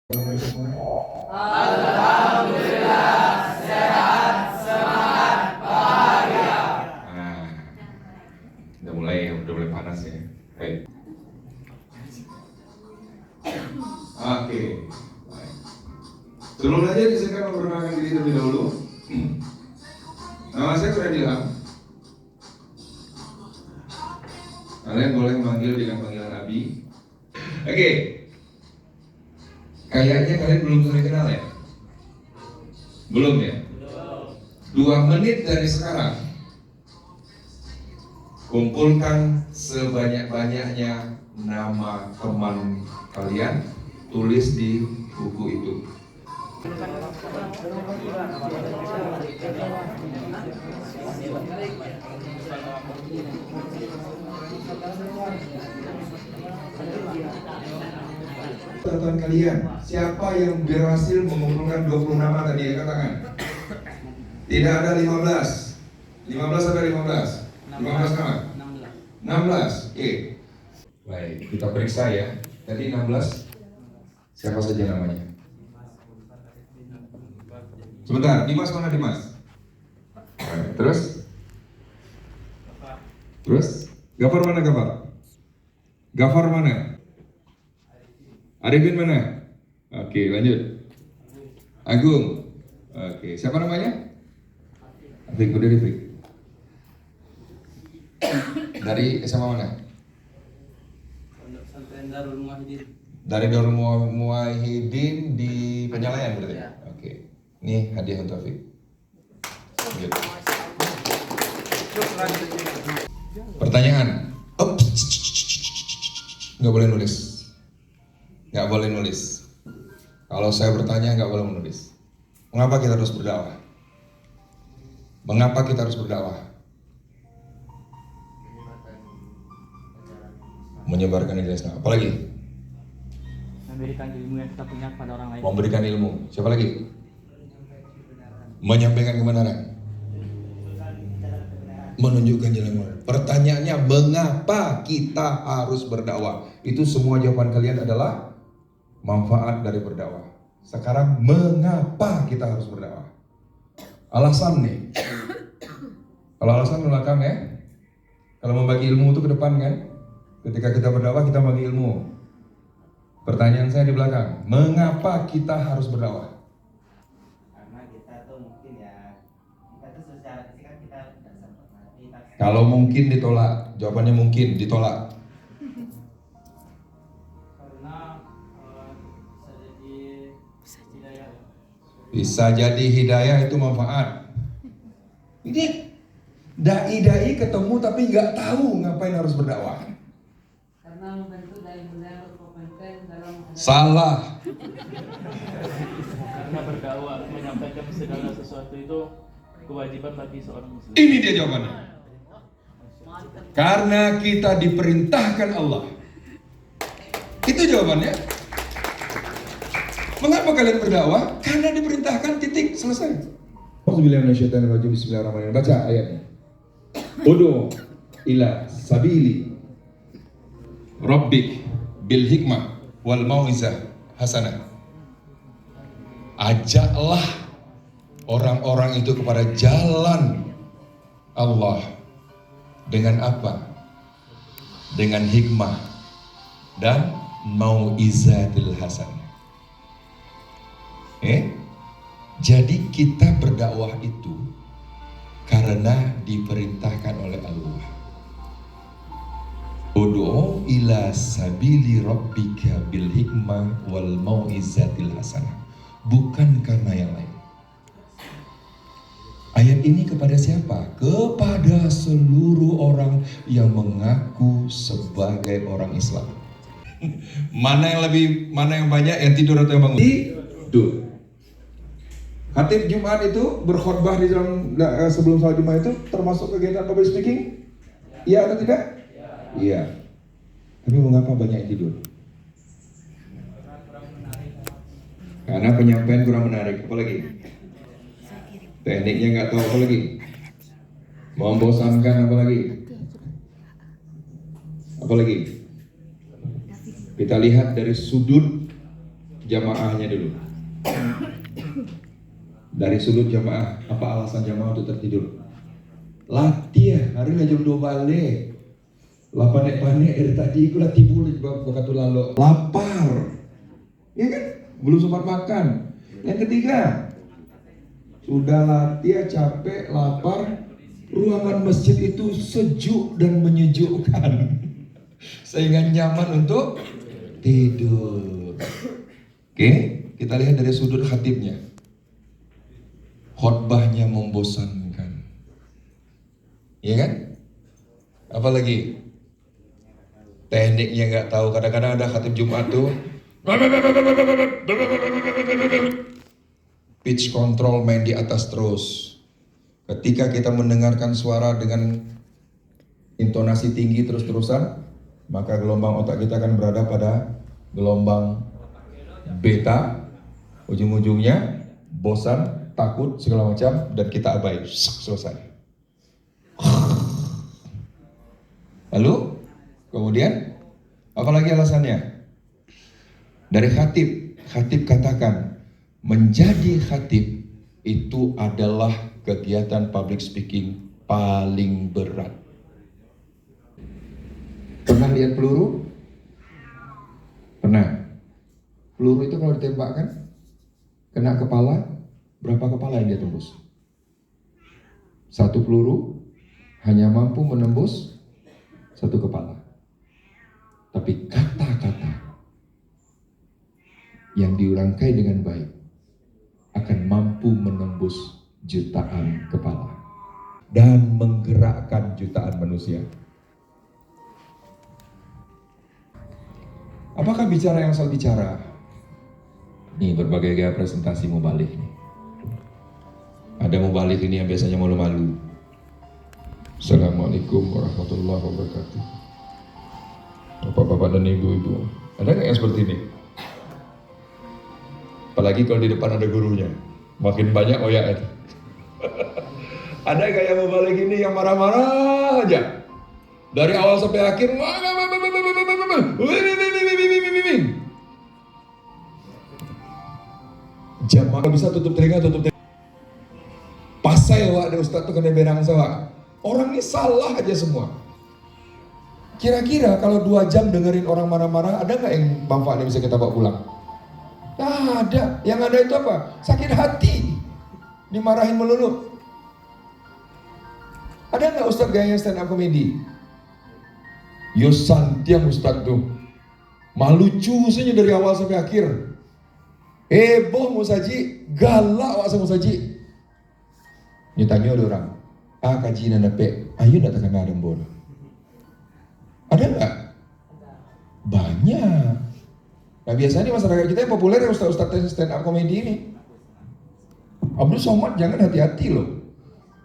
Alhamdulillah, sehat, semangat, bahagia. Udah mulai panas ya. Baik. Oke. Baik. Sebelum belajar, silakan memperkenalkan diri terlebih dahulu. Nama saya Freddy Ilham. Kalian boleh memanggil dengan panggilan Abi. Oke. Kayaknya kalian belum saling kenal ya? Belum ya? 2 menit dari sekarang, kumpulkan sebanyak-banyaknya nama teman kalian, tulis di buku itu. Catatan kalian, siapa yang berhasil mengumpulkan 20 nama tadi? Katakan. Tidak ada 15. 15 ada 15. 15 nama? 16. Oke. Baik, kita periksa ya. Tadi 16. Siapa saja namanya? Sebentar, Dimas mana Dimas? Baik, terus? Gafar mana Gafar? Gafar mana? Arifin mana? Oke, lanjut. Agung. Oke, siapa namanya? Afik, udah Afik. Dari SMA mana? Darul Muwahhidin. Dari Darul Muwahhidin di Penyalayan berarti? Ya. Oke. Ini hadiah untuk Afik. Lanjut. Pertanyaan. Nggak boleh nulis. Nggak boleh nulis. Kalau saya bertanya nggak boleh menulis. Mengapa kita harus berdakwah? Mengapa kita harus berdakwah? Menyebarkan nilai Islam. Apalagi? Memberikan ilmu yang kita punya kepada orang lain. Memberikan ilmu. Siapa lagi? Menyampaikan kebenaran. Menunjukkan jalan kebenaran. Pertanyaannya, mengapa kita harus berdakwah? Itu semua jawaban kalian adalah manfaat dari berdakwah. Sekarang, mengapa kita harus berdakwah? Alasan nih. Kalau alasan ke belakang ya. Kalau membagi ilmu itu ke depan kan. Ketika kita berdakwah kita bagi ilmu. Pertanyaan saya di belakang, mengapa kita harus berdakwah? Karena kita tuh mungkin ya, kita tuh secara fisik kan kita tidak sempat. Kalau mungkin ditolak, jawabannya mungkin ditolak. Karena bisa jadi hidayah. Bisa jadi hidayah itu manfaat. Ini dai-dai ketemu tapi nggak tahu ngapain harus berdakwah. Karena membantu dai-dai berkompeten dalam Salah. Karena berdakwah menyampaikan segala sesuatu itu kewajiban bagi seorang muslim. Ini dia jawabannya. Karena kita diperintahkan Allah. Itu jawabannya. Mengapa kalian berdakwah? Karena diperintahkan, titik, selesai. Bismillahirrahmanirrahim. Baca ayatnya. Udu ila sabili Rabbik bil hikmah wal mau'izah hasanah. Ajaklah orang-orang itu kepada jalan Allah. Dengan apa? Dengan hikmah dan mau'izatil hasanah. Jadi kita berdakwah itu karena diperintahkan oleh Allah. Ud'u ila sabili rabbika bil hikmah wal mau'izatil hasanah. Bukan karena yang lain. Ayat ini kepada siapa? Kepada seluruh orang yang mengaku sebagai orang Islam. Mana yang banyak yang tidur atau yang bangun? Tidur. Khatib Jumat itu berkhutbah di dalam sebelum salat Jumat itu termasuk kegiatan public speaking? Iya atau tidak? Iya. Tapi mengapa banyak yang tidur? Karena penyampaian kurang menarik. Apa lagi? Tekniknya nggak tahu. Apa lagi? Membosankan. Apa lagi? Apa lagi? Kita lihat dari sudut jamaahnya dulu. Dari sudut jamaah, apa alasan jamaah untuk tertidur? Latih, hari lah jam 2 balik. Panek-panek dari tadi aku latih boleh waktu lalu. Lapar, ya kan? Belum sempat makan. Yang ketiga, sudah latih, capek, lapar. Ruangan masjid itu sejuk dan menyejukkan, sehingga nyaman untuk tidur. Oke, kita lihat dari sudut khatibnya. Khotbahnya membosankan, ya kan? Apalagi tekniknya nggak tahu. Kadang-kadang ada khatib Jumat tuh pitch control main di atas terus. Ketika kita mendengarkan suara dengan intonasi tinggi terus-terusan, maka gelombang otak kita akan berada pada gelombang beta. Ujung-ujungnya bosan, takut, segala macam, dan kita abai. Selesai. Lalu, kemudian, apalagi alasannya? Dari khatib katakan, menjadi khatib itu adalah kegiatan public speaking paling berat. Pernah lihat peluru? Pernah. Peluru itu kalau ditembakkan, kena kepala, berapa kepala yang dia tembus? Satu peluru hanya mampu menembus satu kepala. Tapi kata-kata yang diurangkai dengan baik akan mampu menembus jutaan kepala dan menggerakkan jutaan manusia. Apakah bicara yang asal bicara? Nih berbagai gaya presentasi mubalik nih. Ada mubalik ini yang biasanya malu-malu. Assalamualaikum warahmatullahi wabarakatuh. Bapak-bapak dan ibu-ibu, ada nggak yang seperti ini? Apalagi kalau di depan ada gurunya, makin banyak oyak itu. Ada nggak yang mubalik ini yang marah-marah aja? Dari awal sampai akhir, jamaah bisa tutup telinga. Pasai wak, ada ustaz tuh kena benang sawak. Orang ini salah aja semua. Kira-kira kalau 2 jam dengerin orang marah-marah, ada nggak yang manfaatnya bisa kita bawa pulang? Nah, ada. Yang ada itu apa? Sakit hati. Dimarahin melulu. Ada nggak ustaz gayanya stand up comedy? Yo santiang ustaz tuh. Malucu saja dari awal sampai akhir. Heboh musaji, galak wak sama musaji. Ditanya ada orang, kaji nanape, ayo datang ke Narembor. Ada nggak? Banyak. Nah biasanya masyarakat kita yang populer ya ustaz-ustaz stand up comedy ini. Abdul Somad jangan hati-hati loh.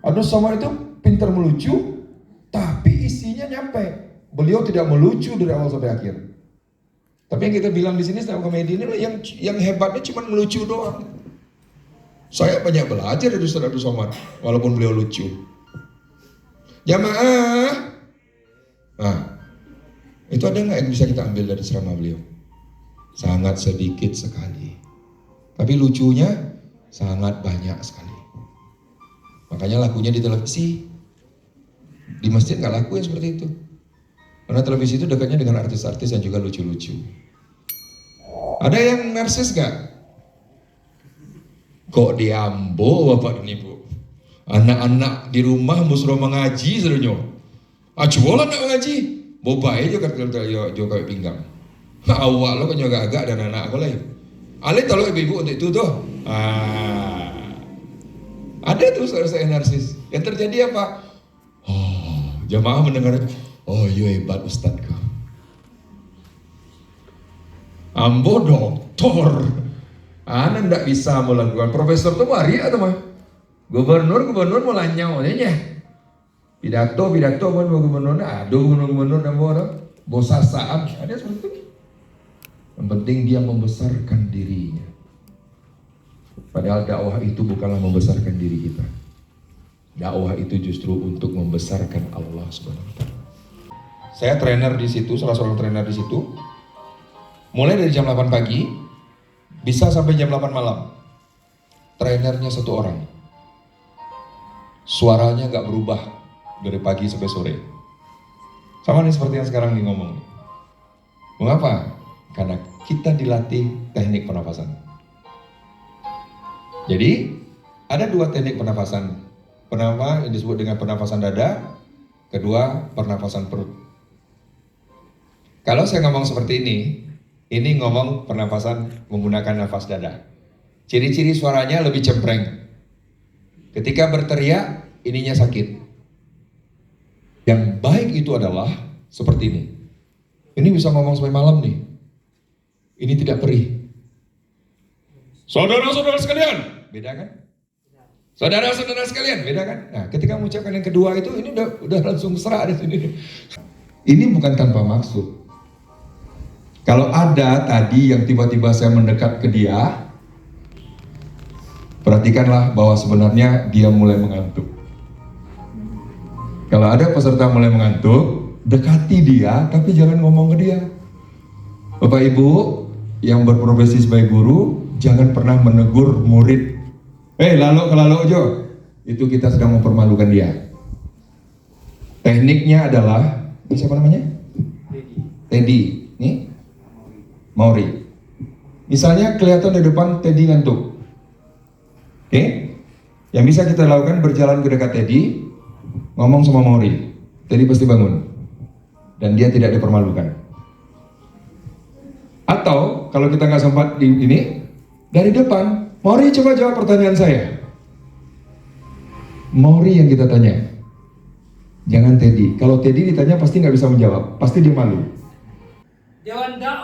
Abdul Somad itu pintar melucu, tapi isinya nyampe. Beliau tidak melucu dari awal sampai akhir. Tapi yang kita bilang di sini stand up comedy ini yang hebatnya cuma melucu doang. Saya banyak belajar dari Ustaz Abdul Somad, walaupun beliau lucu. Jamaah, nah, itu ada nggak yang bisa kita ambil dari ceramah beliau? Sangat sedikit sekali. Tapi lucunya sangat banyak sekali. Makanya lakunya di televisi. Di masjid nggak laku yang seperti itu. Karena televisi itu dekatnya dengan artis-artis yang juga lucu-lucu. Ada yang narsis nggak? Kok diambo bapak dan ibu? Anak-anak di rumah musro mengaji serunya. Coba nak mengaji. Bobai juga juga pinggang. Awak lo kan juga agak dan anak aku lain. Ale tahu ibu untuk itu tuh. Ada tuh saya narsis. Yang terjadi apa? Jamaah mendengar. Oh iya hebat ustadku. Ambo doktor. Anak ndak bisa melakukan. Profesor tuh mari atau mah? Gubernur mau lanyau aja. Pidato kan gubernur. Aduh gubernur nama bosasaan. Ada seperti itu. Yang penting dia membesarkan dirinya. Padahal dakwah itu bukanlah membesarkan diri kita. Dakwah itu justru untuk membesarkan Allah Subhanahu wa taala. Saya trainer di situ, salah seorang trainer di situ. Mulai dari jam 8 pagi Bisa sampai jam 8 malam. Trainernya 1 orang. Suaranya nggak berubah dari pagi sampai sore. Sama nih seperti yang sekarang nih ngomong. Mengapa? Karena kita dilatih teknik pernafasan. Jadi, ada 2 teknik pernafasan. Pertama yang disebut dengan pernafasan dada, kedua pernafasan perut. Kalau saya ngomong seperti ini ngomong pernafasan menggunakan nafas dada. Ciri-ciri suaranya lebih cempreng. Ketika berteriak, ininya sakit. Yang baik itu adalah seperti ini. Ini bisa ngomong sampai malam nih. Ini tidak perih. Saudara-saudara sekalian, beda kan? Saudara-saudara sekalian, beda kan? Nah, ketika mengucapkan yang kedua itu, ini udah langsung serah di sini. Ini bukan tanpa maksud. Kalau ada tadi yang tiba-tiba saya mendekat ke dia, perhatikanlah bahwa sebenarnya dia mulai mengantuk. Kalau ada peserta mulai mengantuk, dekati dia, tapi jangan ngomong ke dia. Bapak Ibu yang berprofesi sebagai guru, jangan pernah menegur murid. Lalu Jo, itu kita sedang mempermalukan dia. Tekniknya adalah, siapa namanya? Teddy. Nih, Mauri. Misalnya kelihatan di depan Teddy ngantuk. Oke? Yang bisa kita lakukan berjalan ke dekat Teddy, ngomong sama Mauri. Teddy pasti bangun. Dan dia tidak dipermalukan. Atau kalau kita nggak sempat di ini, dari depan, Mauri coba jawab pertanyaan saya. Mauri yang kita tanya. Jangan Teddy. Kalau Teddy ditanya pasti nggak bisa menjawab. Pasti dia malu. Dewan dakwah